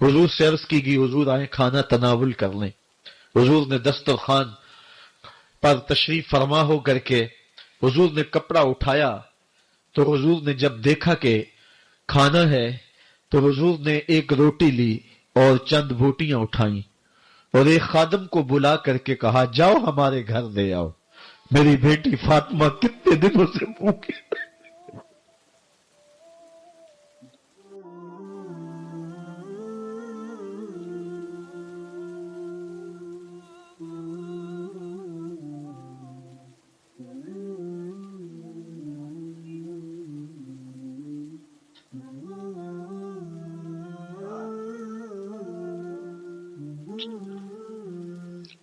حضور سے عرض کی گئی حضور آئیں کھانا تناول کر لیں۔ حضور نے دسترخوان پر تشریف فرما ہو کر کے حضور نے کپڑا اٹھایا تو حضور نے جب دیکھا کہ کھانا ہے تو حضور نے ایک روٹی لی اور چند بوٹیاں اٹھائیں اور ایک خادم کو بلا کر کے کہا جاؤ ہمارے گھر دے آؤ، میری بیٹی فاطمہ کتنے دنوں سے بھوکی۔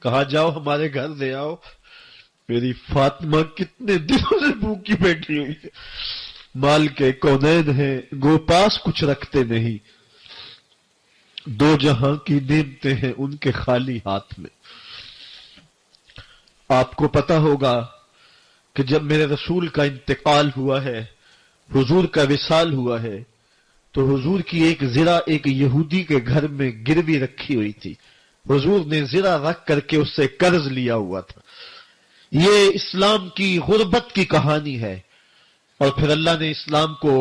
کہا جاؤ ہمارے گھر دے آؤ، میری فاطمہ کتنے دنوں سے بھوکی بیٹھی ہوئی ہے۔ مال کے کونین ہیں گو پاس کچھ رکھتے نہیں، دو جہاں کی نعمتیں ہیں ان کے خالی ہاتھ میں۔ آپ کو پتا ہوگا کہ جب میرے رسول کا انتقال ہوا ہے، حضور کا وصال ہوا ہے، تو حضور کی ایک زرہ ایک یہودی کے گھر میں گروی رکھی ہوئی تھی۔ حضور نے زرہ رکھ کر کے اس سے قرض لیا ہوا تھا۔ یہ اسلام کی غربت کی کہانی ہے، اور پھر اللہ نے اسلام کو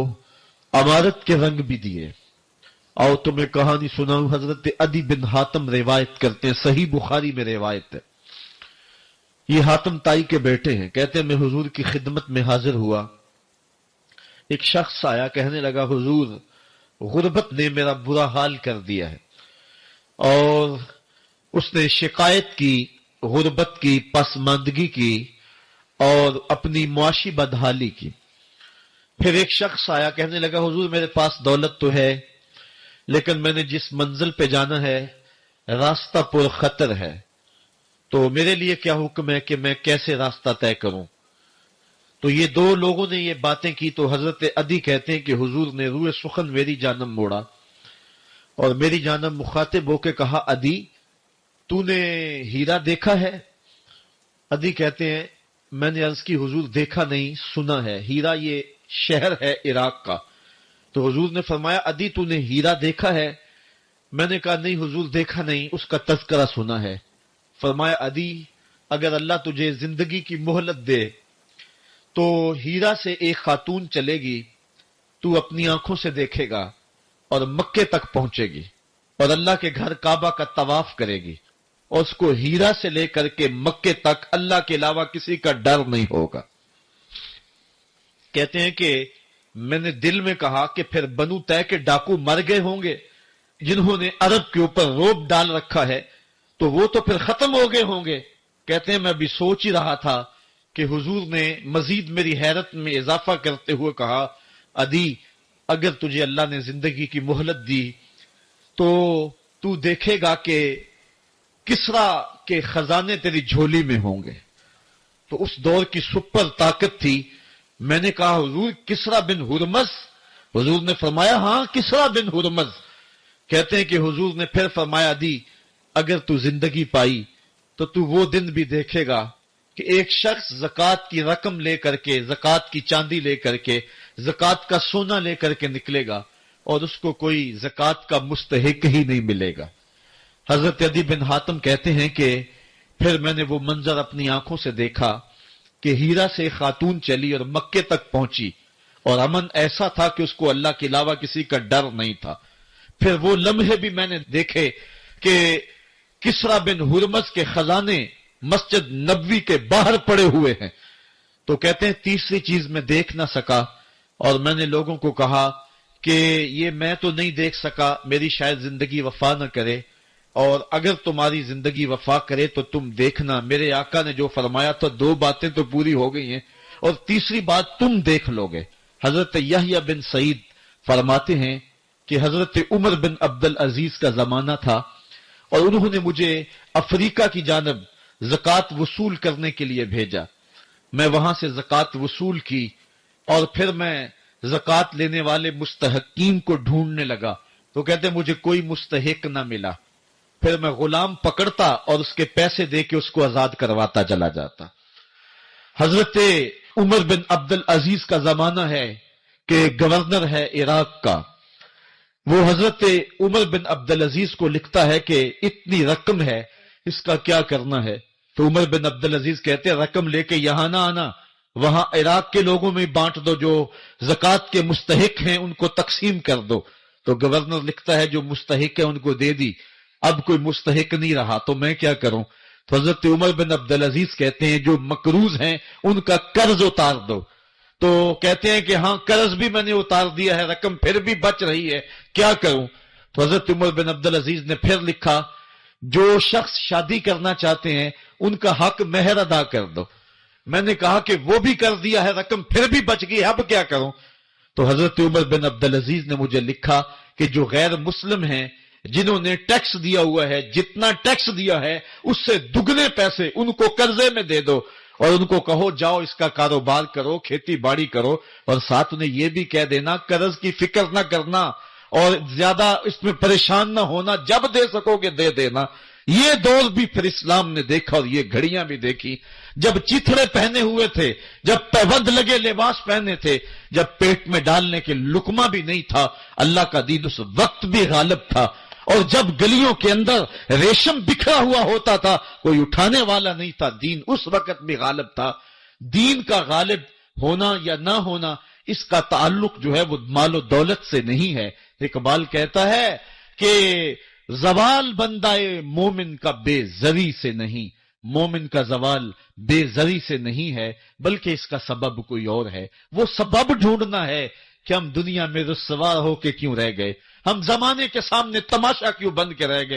امارت کے رنگ بھی دیے۔ اور تمہیں کہانی سناؤں، حضرت عدی بن حاتم روایت کرتے ہیں، صحیح بخاری میں روایت ہے۔ یہ حاتم تائی کے بیٹے ہیں، کہتے ہیں میں حضور کی خدمت میں حاضر ہوا، ایک شخص آیا کہنے لگا حضور غربت نے میرا برا حال کر دیا ہے، اور اس نے شکایت کی غربت کی، پسماندگی کی اور اپنی معاشی بدحالی کی۔ پھر ایک شخص آیا کہنے لگا حضور میرے پاس دولت تو ہے لیکن میں نے جس منزل پہ جانا ہے راستہ پر خطر ہے، تو میرے لیے کیا حکم ہے کہ میں کیسے راستہ طے کروں؟ تو یہ دو لوگوں نے یہ باتیں کی تو حضرت عدی کہتے ہیں کہ حضور نے روئے سخن میری جانب موڑا اور میری جانب مخاطب ہو کے کہا عدی تو نے ہیرا دیکھا ہے؟ عدی کہتے ہیں میں نے عرض کی حضور دیکھا نہیں، سنا ہے۔ ہیرا یہ شہر ہے عراق کا۔ تو حضور نے فرمایا عدی تو نے ہیرا دیکھا ہے؟ میں نے کہا نہیں حضور دیکھا نہیں، اس کا تذکرہ سنا ہے۔ فرمایا عدی اگر اللہ تجھے زندگی کی مہلت دے تو ہیرا سے ایک خاتون چلے گی، تو اپنی آنکھوں سے دیکھے گا اور مکے تک پہنچے گی اور اللہ کے گھر کعبہ کا طواف کرے گی، اور اس کو ہیرا سے لے کر کے مکے تک اللہ کے علاوہ کسی کا ڈر نہیں ہوگا۔ کہتے ہیں کہ میں نے دل میں کہا کہ پھر بنو طے کے ڈاکو مر گئے ہوں گے جنہوں نے عرب کے اوپر روب ڈال رکھا ہے، تو وہ تو پھر ختم ہو گئے ہوں گے۔ کہتے ہیں میں بھی سوچ ہی رہا تھا کہ حضور نے مزید میری حیرت میں اضافہ کرتے ہوئے کہا عدی اگر تجھے اللہ نے زندگی کی مہلت دی تو دیکھے گا کہ کسرا کے خزانے تیری جھولی میں ہوں گے۔ تو اس دور کی سپر طاقت تھی۔ میں نے کہا حضور کسرا بن ہرمز؟ حضور نے فرمایا ہاں کسرا بن ہرمز۔ کہتے ہیں کہ حضور نے پھر فرمایا عدی اگر تو زندگی پائی تو وہ دن بھی دیکھے گا کہ ایک شخص زکوٰۃ کی رقم لے کر کے، زکوٰۃ کی چاندی لے کر کے، زکوٰۃ کا سونا لے کر کے نکلے گا اور اس کو کوئی زکوٰۃ کا مستحق ہی نہیں ملے گا۔ حضرت عدی بن حاتم کہتے ہیں کہ پھر میں نے وہ منظر اپنی آنکھوں سے دیکھا کہ ہیرا سے خاتون چلی اور مکے تک پہنچی اور امن ایسا تھا کہ اس کو اللہ کے علاوہ کسی کا ڈر نہیں تھا۔ پھر وہ لمحے بھی میں نے دیکھے کہ کسرا بن ہرمز کے خزانے مسجد نبوی کے باہر پڑے ہوئے ہیں۔ تو کہتے ہیں تیسری چیز میں دیکھ نہ سکا اور میں نے لوگوں کو کہا کہ یہ میں تو نہیں دیکھ سکا، میری شاید زندگی وفا نہ کرے، اور اگر تمہاری زندگی وفا کرے تو تم دیکھنا میرے آقا نے جو فرمایا تھا دو باتیں تو پوری ہو گئی ہیں اور تیسری بات تم دیکھ لو گے۔ حضرت یحییٰ بن سعید فرماتے ہیں کہ حضرت عمر بن عبد العزیز کا زمانہ تھا اور انہوں نے مجھے افریقہ کی جانب زکوٰۃ وصول کرنے کے لیے بھیجا۔ میں وہاں سے زکوٰۃ وصول کی اور پھر میں زکوٰۃ لینے والے مستحقین کو ڈھونڈنے لگا تو کہتے مجھے کوئی مستحق نہ ملا۔ پھر میں غلام پکڑتا اور اس کے پیسے دے کے اس کو آزاد کرواتا چلا جاتا۔ حضرت عمر بن عبد العزیز کا زمانہ ہے کہ گورنر ہے عراق کا، وہ حضرت عمر بن عبد العزیز کو لکھتا ہے کہ اتنی رقم ہے، اس کا کیا کرنا ہے؟ تو عمر بن عبد العزیز کہتے ہیں رقم لے کے یہاں نہ آنا، وہاں عراق کے لوگوں میں بانٹ دو، جو زکوٰۃ کے مستحق ہیں ان کو تقسیم کر دو۔ تو گورنر لکھتا ہے جو مستحق ہے ان کو دے دی، اب کوئی مستحق نہیں رہا تو میں کیا کروں؟ تو حضرت عمر بن عبد العزیز کہتے ہیں جو مقروض ہیں ان کا قرض اتار دو۔ تو کہتے ہیں کہ ہاں قرض بھی میں نے اتار دیا ہے، رقم پھر بھی بچ رہی ہے، کیا کروں؟ تو حضرت عمر بن عبد العزیز نے پھر لکھا جو شخص شادی کرنا چاہتے ہیں ان کا حق مہر ادا کر دو۔ میں نے کہا کہ وہ بھی کر دیا ہے، رقم پھر بھی بچ گئی، اب کیا کروں؟ تو حضرت عمر بن عبد العزیز نے مجھے لکھا کہ جو غیر مسلم ہیں جنہوں نے ٹیکس دیا ہوا ہے، جتنا ٹیکس دیا ہے اس سے دگنے پیسے ان کو قرضے میں دے دو، اور ان کو کہو جاؤ اس کا کاروبار کرو، کھیتی باڑی کرو، اور ساتھ انہیں یہ بھی کہہ دینا قرض کی فکر نہ کرنا اور زیادہ اس میں پریشان نہ ہونا، جب دے سکو گے دے دینا۔ یہ دور بھی پھر اسلام نے دیکھا اور یہ گھڑیاں بھی دیکھی، جب چتھڑے پہنے ہوئے تھے، جب پیوند لگے لباس پہنے تھے، جب پیٹ میں ڈالنے کے لقمہ بھی نہیں تھا، اللہ کا دین اس وقت بھی غالب تھا، اور جب گلیوں کے اندر ریشم بکھرا ہوا ہوتا تھا کوئی اٹھانے والا نہیں تھا، دین اس وقت بھی غالب تھا۔ دین کا غالب ہونا یا نہ ہونا اس کا تعلق جو ہے وہ مال و دولت سے نہیں ہے۔ اقبال کہتا ہے کہ زوال بندہ مومن کا بے زری سے نہیں، مومن کا زوال بے زری سے نہیں ہے بلکہ اس کا سبب کوئی اور ہے۔ وہ سبب ڈھونڈنا ہے کہ ہم دنیا میں رسوا ہو کے کیوں رہ گئے، ہم زمانے کے سامنے تماشا کیوں بن کے رہ گئے۔